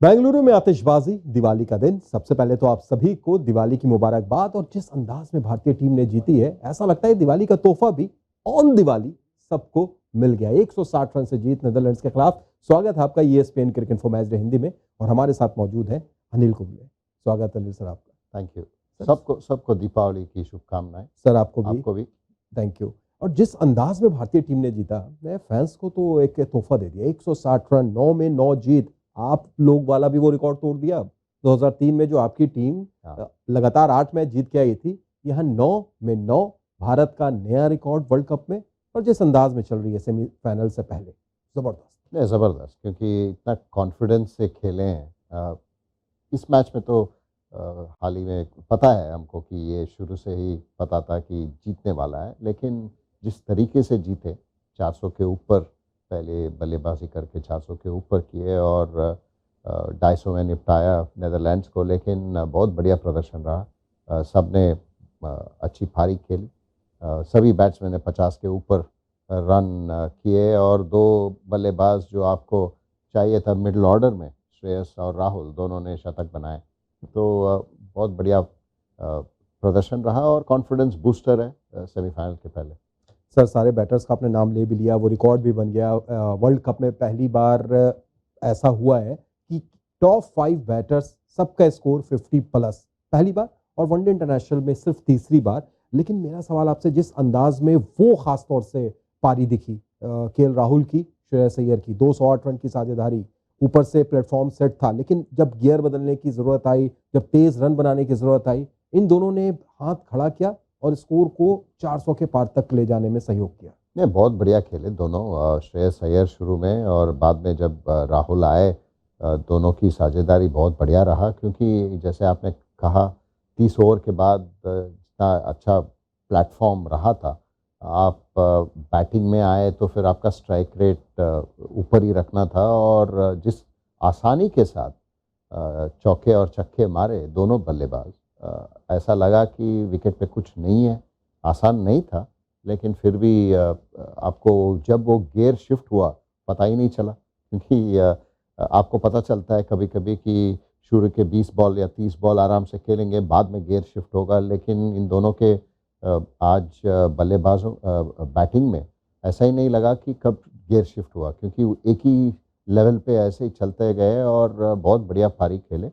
बेंगलुरु में आतिशबाजी, दिवाली का दिन। सबसे पहले तो आप सभी को दिवाली की मुबारकबाद। और जिस अंदाज में भारतीय टीम ने जीती है, ऐसा लगता है दिवाली का तोहफा भी ऑन दिवाली सबको मिल गया। 160 रन से जीत नीदरलैंड्स के खिलाफ। स्वागत है आपका ESPN cricket info match day Hindi में, और हमारे साथ मौजूद है अनिल कुंबले। स्वागत है अनिल सर आपका। Thank you. सबको दीपावली की शुभकामनाएं। सर आपको भी थैंक यू। और जिस अंदाज में भारतीय टीम ने जीता, मैं फैंस को तो एक तोहफा दे दिया। 160 रन, 9 में 9 जीत। आप लोग वाला भी वो रिकॉर्ड तोड़ दिया। 2003 में जो आपकी टीम लगातार 8 मैच जीत के आई थी, यहाँ 9 में 9 भारत का नया रिकॉर्ड वर्ल्ड कप में। और जिस अंदाज में चल रही है सेमीफाइनल से पहले, ज़बरदस्त, क्योंकि इतना कॉन्फिडेंस से खेले हैं। इस मैच में तो हाल ही में पता है हमको कि ये शुरू से ही पता था कि जीतने वाला है, लेकिन जिस तरीके से जीते, 400 के ऊपर पहले बल्लेबाजी करके 400 के ऊपर किए और 250 में निपटाया नीदरलैंड्स को। लेकिन बहुत बढ़िया प्रदर्शन रहा। सब ने अच्छी पारी खेली। सभी बैट्समैन ने 50 के ऊपर रन किए, और दो बल्लेबाज जो आपको चाहिए था मिडिल ऑर्डर में, श्रेयस और राहुल, दोनों ने शतक बनाए। तो बहुत बढ़िया प्रदर्शन रहा और कॉन्फिडेंस बूस्टर है सेमीफाइनल के पहले। सर, सारे बैटर्स का आपने नाम ले भी लिया, वो रिकॉर्ड भी बन गया। वर्ल्ड कप में पहली बार ऐसा हुआ है कि टॉप 5 बैटर्स सबका स्कोर 50 प्लस, पहली बार। और वनडे इंटरनेशनल में सिर्फ तीसरी बार। लेकिन मेरा सवाल आपसे, जिस अंदाज में वो खास तौर से पारी दिखी KL राहुल की, श्रेयस अय्यर की 208 रन की साझेदारी, ऊपर से प्लेटफॉर्म सेट था, लेकिन जब गियर बदलने की जरूरत आई, जब तेज रन बनाने की जरूरत आई, इन दोनों ने हाथ खड़ा किया और स्कोर को 400 के पार तक ले जाने में सहयोग किया। नहीं, बहुत बढ़िया खेले दोनों। श्रेयस अय्यर शुरू में और बाद में जब राहुल आए, दोनों की साझेदारी बहुत बढ़िया रहा। क्योंकि जैसे आपने कहा, 30 ओवर के बाद इतना अच्छा प्लेटफॉर्म रहा था, आप बैटिंग में आए तो फिर आपका स्ट्राइक रेट ऊपर ही रखना था। और जिस आसानी के साथ चौके और छक्के मारे दोनों बल्लेबाज, ऐसा लगा कि विकेट पे कुछ नहीं है। आसान नहीं था, लेकिन फिर भी आपको जब वो गियर शिफ्ट हुआ पता ही नहीं चला। क्योंकि आपको पता चलता है कभी कभी कि शुरू के 20 बॉल या 30 बॉल आराम से खेलेंगे, बाद में गियर शिफ्ट होगा। लेकिन इन दोनों के आज बल्लेबाजों बैटिंग में ऐसा ही नहीं लगा कि कब गियर शिफ्ट हुआ, क्योंकि एक ही लेवल पे ऐसे ही चलते गए और बहुत बढ़िया पारी खेले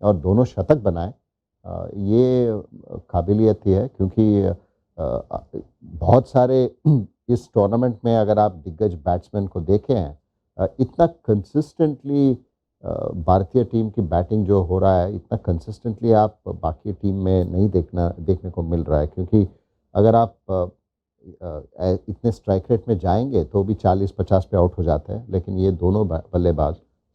और दोनों शतक बनाए। ये काबिलियत ही है, क्योंकि बहुत सारे इस टूर्नामेंट में अगर आप दिग्गज बैट्समैन को देखे हैं, इतना कंसिस्टेंटली भारतीय टीम की बैटिंग जो हो रहा है, इतना कंसिस्टेंटली आप बाकी टीम में नहीं देखने को मिल रहा है। क्योंकि अगर आप इतने स्ट्राइक रेट में जाएंगे तो भी 40-50 पे आउट हो जाते हैं, लेकिन ये दोनों बल्लेबाज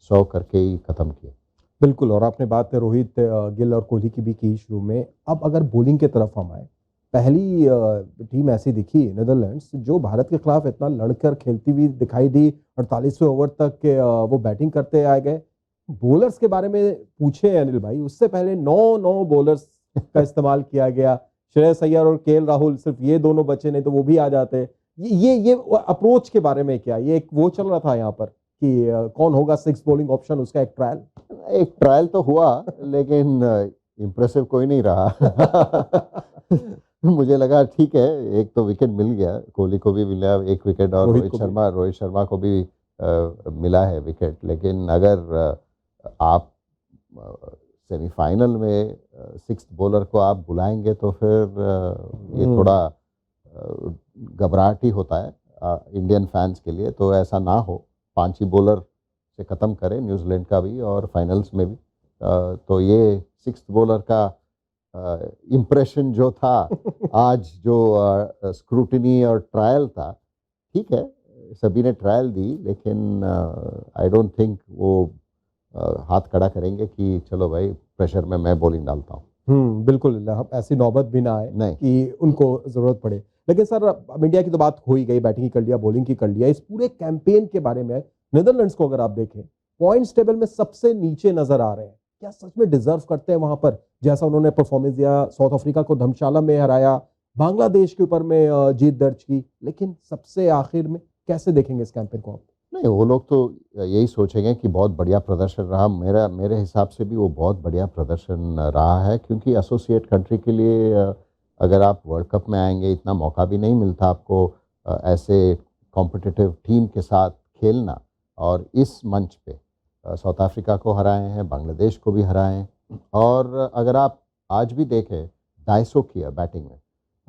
100 करके ही ख़त्म किए। बिल्कुल। और आपने बात रोहित, गिल और कोहली की भी की शुरू में। अब अगर बॉलिंग की तरफ हम आए, पहली टीम ऐसी दिखी नीदरलैंड्स जो भारत के खिलाफ इतना लड़कर खेलती हुई दिखाई दी। 48वें ओवर तक वो बैटिंग करते आ गए। बॉलर्स के बारे में पूछे अनिल भाई, उससे पहले 9 बॉलर्स का इस्तेमाल किया गया। श्रेयस अय्यर और KL राहुल, सिर्फ ये दोनों बचे, नहीं तो वो भी आ जाते। ये अप्रोच के बारे में क्या, ये एक वो चल रहा था यहाँ पर कि कौन होगा 6 बॉलिंग ऑप्शन, उसका एक ट्रायल तो हुआ, लेकिन इम्प्रेसिव कोई नहीं रहा। मुझे लगा ठीक है, एक तो विकेट मिल गया, कोहली को भी मिला 1 विकेट, और रोहित शर्मा को भी मिला है विकेट। लेकिन अगर आप सेमीफाइनल में 6th बॉलर को आप बुलाएंगे तो फिर ये थोड़ा घबराहट ही होता है इंडियन फैंस के लिए। तो ऐसा ना हो, 5 ही बॉलर से ख़त्म करें, न्यूजीलैंड का भी और फाइनल्स में भी। तो ये 6th बॉलर का इम्प्रेशन जो था, आज जो स्क्रूटिनी और ट्रायल था, ठीक है, सभी ने ट्रायल दी, लेकिन आई डोंट थिंक वो हाथ खड़ा करेंगे कि चलो भाई प्रेशर में मैं बॉलिंग डालता हूँ। बिल्कुल। ऐसी नौबत भी ना आए कि उनको जरूरत पड़े। लेकिन सर, अब इंडिया की तो बात हो ही गई, बैटिंग की कर लिया, बॉलिंग की कर लिया। इस पूरे कैंपेन के बारे में नीदरलैंड्स को अगर आप देखें, पॉइंट्स टेबल में सबसे नीचे नजर आ रहे हैं। क्या सच में डिजर्व करते हैं वहां पर, जैसा उन्होंने परफॉर्मेंस दिया? साउथ अफ्रीका को धर्मशाला में हराया, बांग्लादेश के ऊपर में जीत दर्ज की, लेकिन सबसे आखिर में कैसे देखेंगे इस कैंपेन को आप? नहीं, वो लोग तो यही सोचेंगे कि बहुत बढ़िया प्रदर्शन रहा। मेरे हिसाब से भी वो बहुत बढ़िया प्रदर्शन रहा है, क्योंकि एसोसिएट कंट्री के लिए अगर आप वर्ल्ड कप में आएँगे, इतना मौका भी नहीं मिलता आपको ऐसे कॉम्पिटिटिव टीम के साथ खेलना। और इस मंच पे साउथ अफ्रीका को हराए हैं, बांग्लादेश को भी हराए हैं। और अगर आप आज भी देखें, 250 किया बैटिंग में।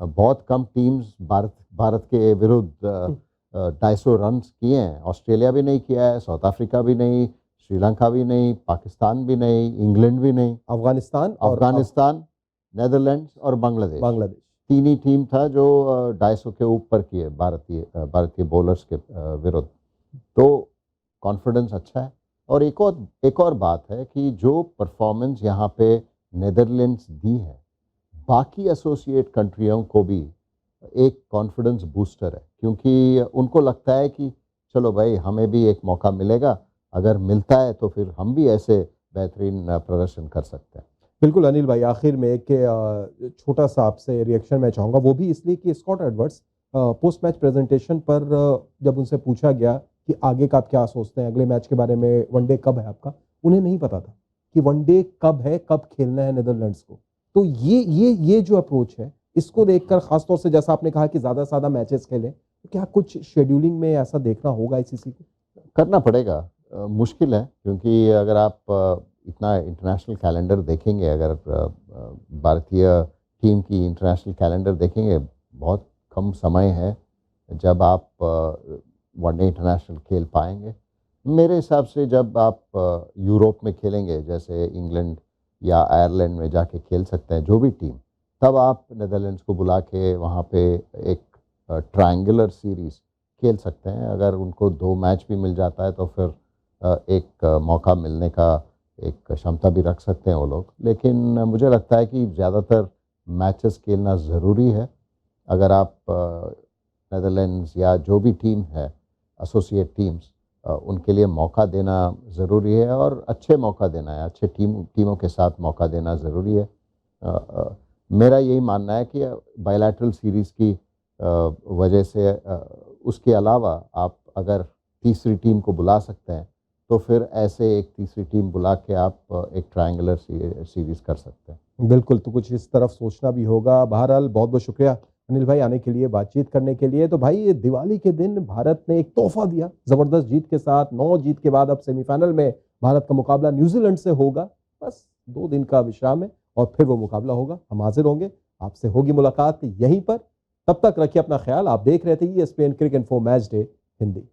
बहुत कम टीम्स भारत भारत के विरुद्ध 250 रन्स किए हैं। ऑस्ट्रेलिया भी नहीं किया है, साउथ अफ्रीका भी नहीं, श्रीलंका भी नहीं, पाकिस्तान भी नहीं, इंग्लैंड भी नहीं। अफगानिस्तान, नीदरलैंड्स और बांग्लादेश, बांग्लादेश तीन ही टीम था जो 250 के ऊपर किए भारतीय बॉलर्स के विरुद्ध। तो कॉन्फिडेंस अच्छा है। और एक और बात है कि जो परफॉर्मेंस यहाँ पे नीदरलैंड्स दी है, बाकी एसोसिएट कंट्रियों को भी एक कॉन्फिडेंस बूस्टर है, क्योंकि उनको लगता है कि चलो भाई, हमें भी एक मौका मिलेगा, अगर मिलता है तो फिर हम भी ऐसे बेहतरीन प्रदर्शन कर सकते हैं। बिल्कुल अनिल भाई, आखिर में एक छोटा सा आपसे रिएक्शन मैं चाहूँगा, वो भी इसलिए कि Scott Edwards post match presentation पर जब उनसे पूछा गया कि आगे का आप क्या सोचते हैं, अगले मैच के बारे में, वनडे कब है आपका, उन्हें नहीं पता था कि वनडे कब है, कब खेलना है नीदरलैंड्स को। तो ये जो अप्रोच है, इसको देखकर खासतौर से जैसा आपने कहा कि ज़्यादा से ज़्यादा मैचेस खेलें, तो क्या कुछ शेड्यूलिंग में ऐसा देखना होगा आईसीसी को? करना पड़ेगा। मुश्किल है, क्योंकि अगर आप इतना इंटरनेशनल कैलेंडर देखेंगे, अगर भारतीय टीम की इंटरनेशनल कैलेंडर देखेंगे, बहुत कम समय है जब आप वनडे इंटरनेशनल खेल पाएंगे। मेरे हिसाब से जब आप यूरोप में खेलेंगे, जैसे इंग्लैंड या आयरलैंड में जाके खेल सकते हैं जो भी टीम, तब आप नीदरलैंड्स को बुला के वहाँ पे एक ट्रायंगुलर सीरीज़ खेल सकते हैं। अगर उनको 2 मैच भी मिल जाता है तो फिर एक मौका मिलने का एक क्षमता भी रख सकते हैं वो लोग। लेकिन मुझे लगता है कि ज़्यादातर मैचेस खेलना ज़रूरी है। अगर आप नीदरलैंड्स या जो भी टीम है, एसोसिएट टीम्स, उनके लिए मौका देना ज़रूरी है, और अच्छे मौका देना है, अच्छे टीमों के साथ मौका देना ज़रूरी है। मेरा यही मानना है कि बायलैटरल सीरीज़ की वजह से उसके अलावा आप अगर तीसरी टीम को बुला सकते हैं, तो फिर ऐसे एक तीसरी टीम बुला के आप एक ट्रायंगुलर सीरीज़ कर सकते हैं। बिल्कुल, तो कुछ इस तरफ सोचना भी होगा। बहरहाल बहुत-बहुत शुक्रिया अनिल भाई आने के लिए, बातचीत करने के लिए। तो भाई, ये दिवाली के दिन भारत ने एक तोहफ़ा दिया ज़बरदस्त जीत के साथ। 9 जीत के बाद अब सेमीफ़ाइनल में भारत का मुकाबला न्यूज़ीलैंड से होगा। बस 2 दिन का विश्राम है और फिर वो मुकाबला होगा। हम हाज़िर होंगे, आपसे होगी मुलाकात यहीं पर। तब तक रखिए अपना ख़्याल। आप देख रहे थे ESPN क्रिक इन्फो मैच डे हिंदी।